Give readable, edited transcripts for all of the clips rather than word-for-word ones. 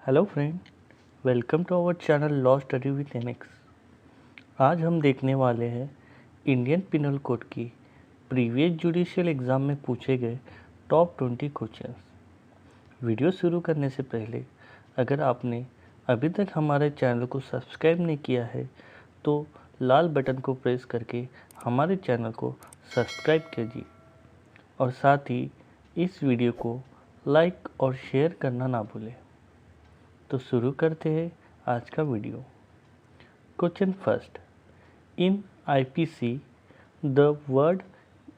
Hello friend, welcome to our channel law study with NX. आज हम देखने वाले हैं इंडियन पिनल कोड की प्रीवियस जुडिशियल एग्ज़ाम में पूछे गए टॉप 20 क्वेश्चंस। वीडियो शुरू करने से पहले अगर आपने अभी तक हमारे चैनल को सब्सक्राइब नहीं किया है तो लाल बटन को प्रेस करके हमारे चैनल को सब्सक्राइब कीजिए और साथ ही इस वीडियो को लाइक और शेयर करना ना भूलें। तो शुरू करते हैं आज का video. Question first, in IPC the word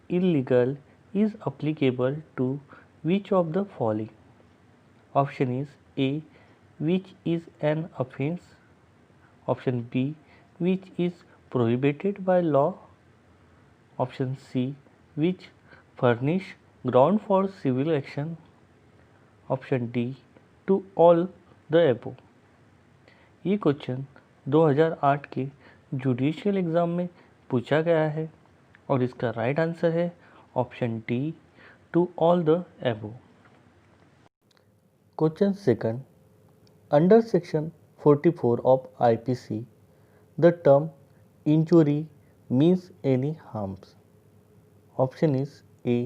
illegal is applicable to which of the following? Option is A which is an offence, option B which is prohibited by law, option C which furnish ground for civil action, option D to all the above. ये question 2008 के judicial exam में पूछा गया है और इसका right answer है option D to all the above. Question second, under section 44 of IPC the term injury means any harms. Option is A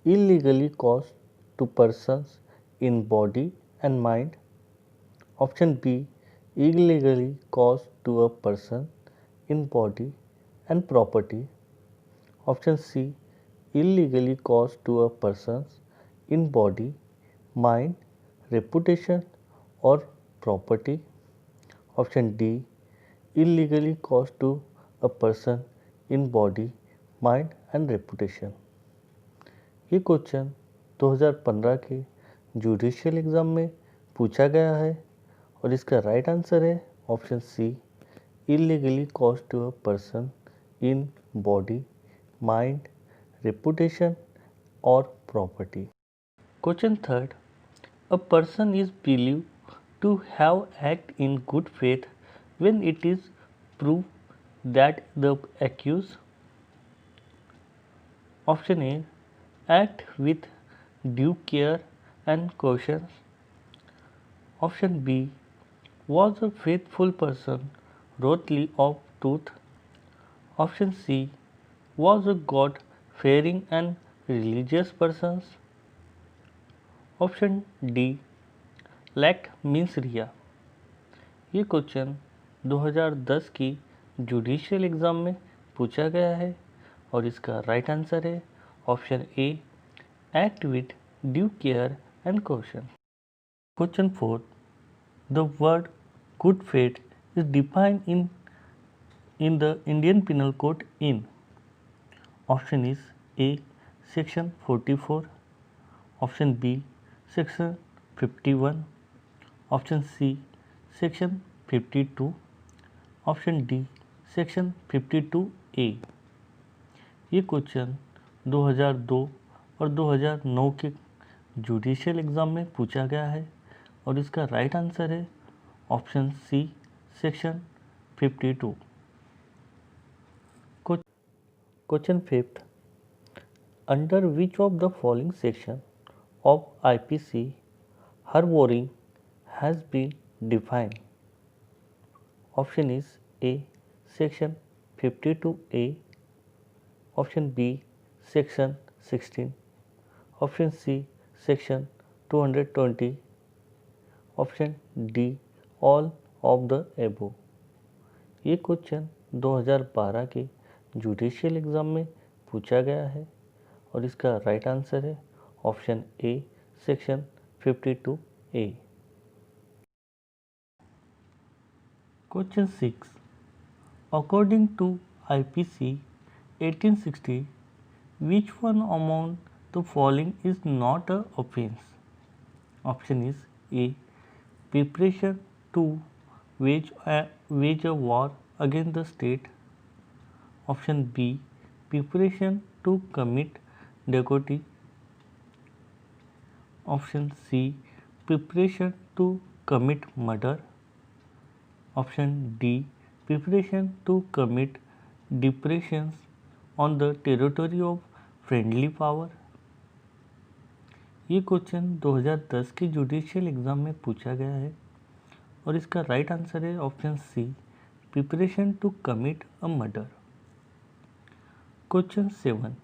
illegally caused to persons in body and mind, option B illegally caused to a person in body and property, option C illegally caused to a person in body, mind, reputation or property, option D illegally caused to a person in body, mind and reputation। ये question 2015 के judicial exam में पूछा गया है और इसका right answer है option C illegally cause to a person in body, mind, reputation और property. Question third, a person is believe to have act in good faith when it is prove that the accuse. Option A act with due care and caution, option B was a faithful person worthy of truth, option C was a God fearing and religious person, option D lacked means रिया। ये question 2010 की judicial exam में पूछा गया है और इसका right answer है option A act with due care and caution। Question 4, the word good faith is defined in the Indian Penal Code in, option is A section 44, option B section 51, option C section 52, option D section 52A। ये question 2002 और 2009 के judicial exam में पूछा गया है और इसका right answer है option C section 52। Question fifth, under which of the following section of IPC harbouring has been defined. Option is A section 52A, option B section 16, option C section 220, option D all of the above. ये question 2012 के judicial exam में पूछा गया है और इसका right answer है option A section 52A। Question 6, according to IPC 1860 which one among the following is not a offense? Option is A preparation to wage a war against the state, option B preparation to commit dacoity, option C preparation to commit murder, option D preparation to commit depredations on the territory of friendly power। ये question 2010 के judicial exam में पूछा गया है और इसका right answer है option C, preparation to commit a murder. Question 7,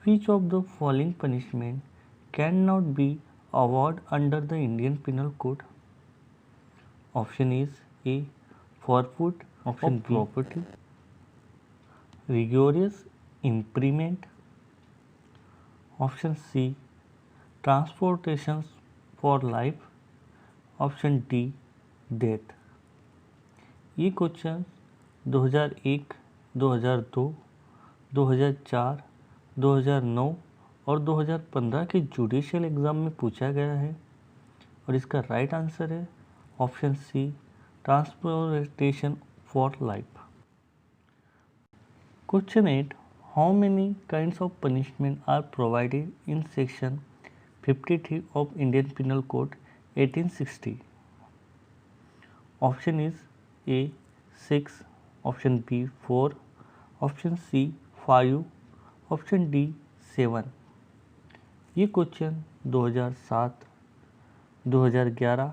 which of the following punishment can not be award under the Indian penal code? Option is A, forfeit option B, property, rigorous imprisonment, option C, transportation for life, option D, death. ये question 2001, 2002, 2004, 2009 और 2015 के judicial exam में पूछा गया है और इसका right answer है option C, transportation for life. Question 8. How many kinds of punishment are provided in section 53 of Indian Penal Code 1860? Option is A, 6, option B, 4, option C, 5, option D, 7। ये question 2007, 2011,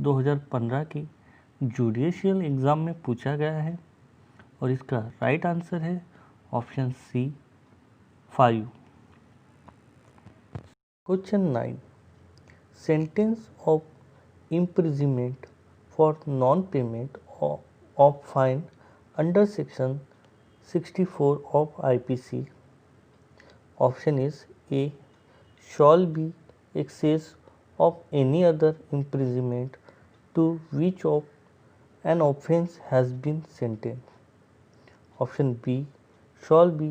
2015 के judicial exam में पूछा गया है और इसका right answer है option C, 5। Question 9, sentence of imprisonment for non payment of fine under section 64 of IPC. Option is A, shall be excess of any other imprisonment to which of an offence has been sentence. Option B, shall be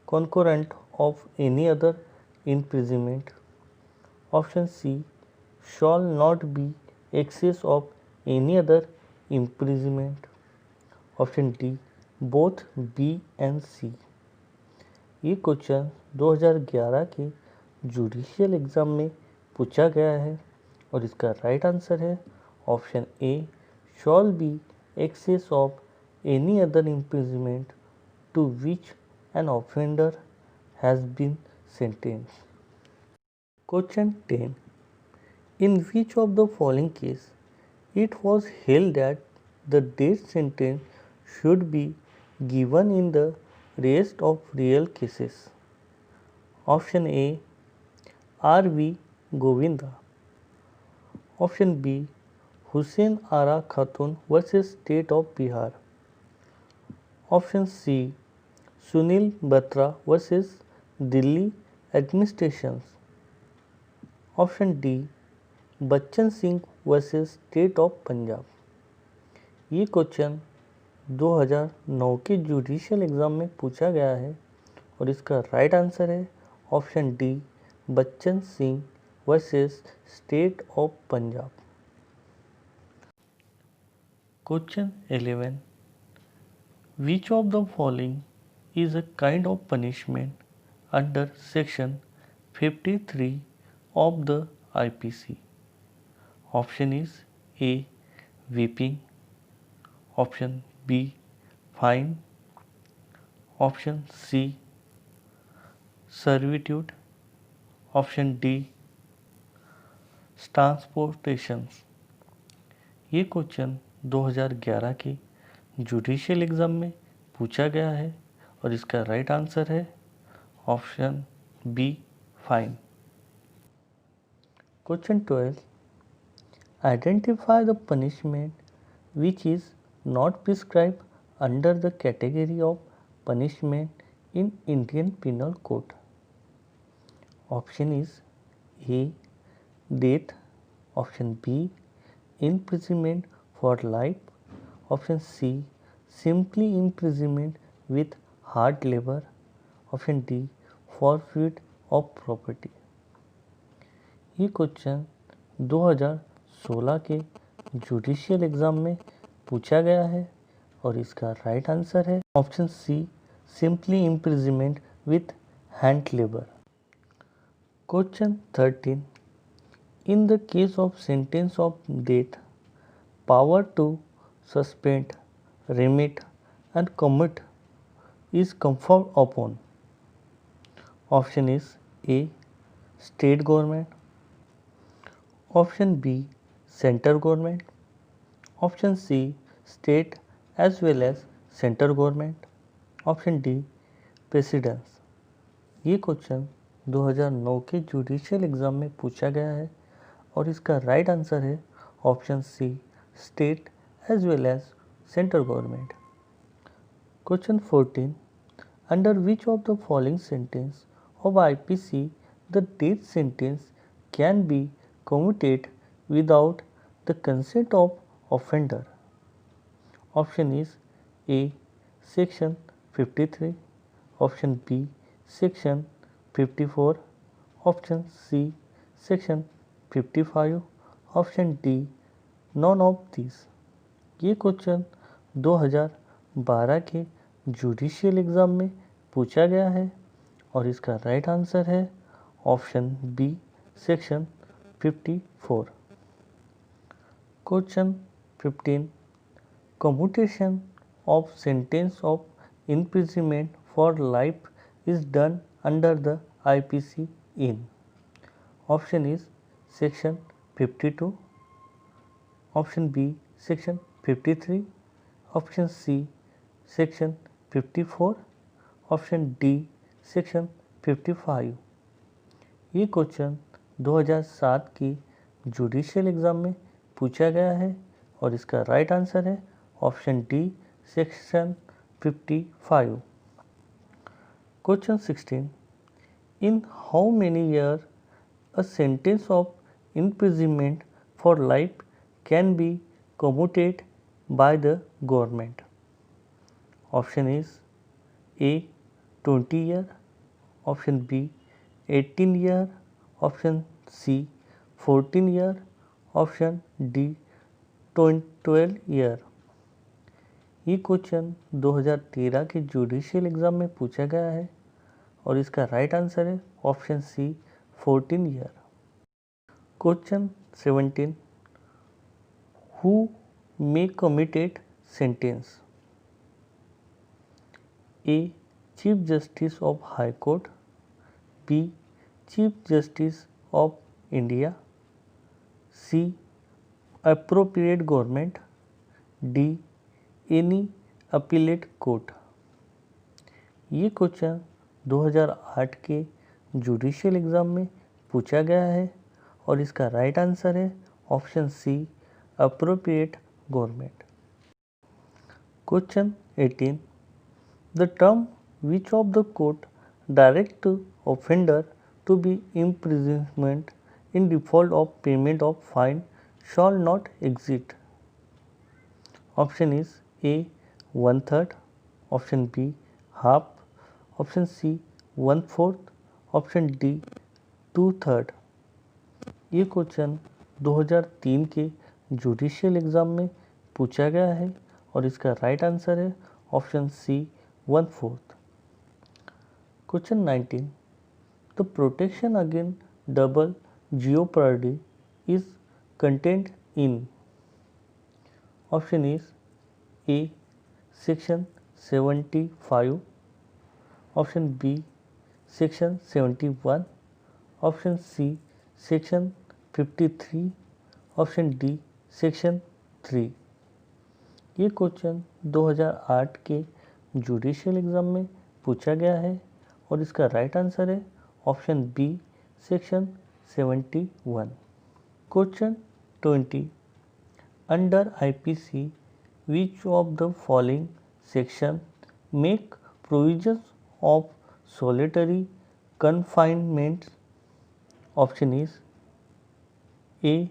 concurrent of any other imprisonment. Option C, shall not be excess of any other imprisonment. Option D, both B and C। ये question 2011 के judicial exam में पूछा गया है और इसका right answer है option A, shall be excess of any other imprisonment to which an offender has been sentenced. Question 10. In which of the following case it was held that the death sentence should be given in the rest of real cases? Option A, R.V. Govinda. Option B, Hussain Ara Khatun versus State of Bihar. Option C, Sunil Batra versus Delhi administrations. Option D, Bachchan Singh versus state of Punjab. ये question 2009 के judicial exam में पूछा गया है और इसका right answer है option D, Bachchan Singh versus state of Punjab. Question 11, which of the following is a kind of punishment under section 53 of the IPC? Option is A, whipping, option B, fine, option C, servitude, option D, transportation। ये question 2011 के judicial exam में पूछा गया है और इसका right answer है option B, fine. Question 12, identify the punishment which is not prescribe under the category of punishment in Indian penal code. Option is A, death, option B, imprisonment for life, option C, simply imprisonment with hard labor, option D, forfeit of property। ये question 2016 के judicial exam में पूछा गया है और इसका right answer है option C, simply imprisonment with hand labour. Question 13, in the case of sentence of death, power to suspend, remit and commute is conferred upon. Option is A, state government, option B central government, option C state as well as central government, option D president. ये question 2009 के judicial exam में पूछा गया है और इसका right answer है option C state as well as central government. Question 14, under which of the following sentence of IPC the death sentence can be commuted without the consent of offender? Option is A. Section 53, option B. Section 54, option C. Section 55, option D. None of these। ये question 2012 के judicial exam में पूछा गया है और इसका right answer है option B section 54। Question 15, commutation of sentence of imprisonment for life is done under the IPC in. Option is section 52, option B section 53, option C section 54, option D section 55। ये question 2007 की judicial exam में पूछा गया है और इसका right answer है option D section 55। Question 16, in how many year a sentence of imprisonment for life can be commuted by the government. Option is A 20 year, option B 18 year, option C 14 year, option D 12 year। ये question 2013 के judicial exam में पूछा गया है और इसका right answer है option C 14 year. Question 17, who may commuted sentence? A chief justice of high court, B chief justice of India, C appropriate government, D any appellate court. ये question 2008 के judicial exam में पूछा गया है और इसका right answer है option C appropriate government. Question 18, the term which of the court direct offender to be imprisonment in default of payment of fine shall not exceed? Option is A 1/3, option B half, option C 1/4, option D 2/3। ये question 2003 के judicial exam में पूछा गया है और इसका right answer है option C 1/4। Question 19, the protection against double jeopardy is contained in? Option is A section 75, option B section 71, option C section 53, option D section 3। ये क्वेश्चन 2008 के जुडिशियल एग्ज़ाम में पूछा गया है और इसका राइट आंसर है option B section 71। Question 20, under IPC which of the following section make provisions of solitary confinement? Option is A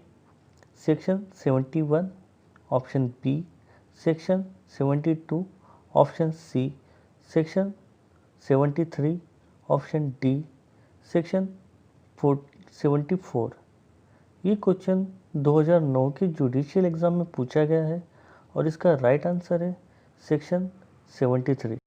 section 71, option B section 72, option C section 73, option D section 74। ये question 2009 के judicial exam में पूछा गया है और इसका right answer है section 73।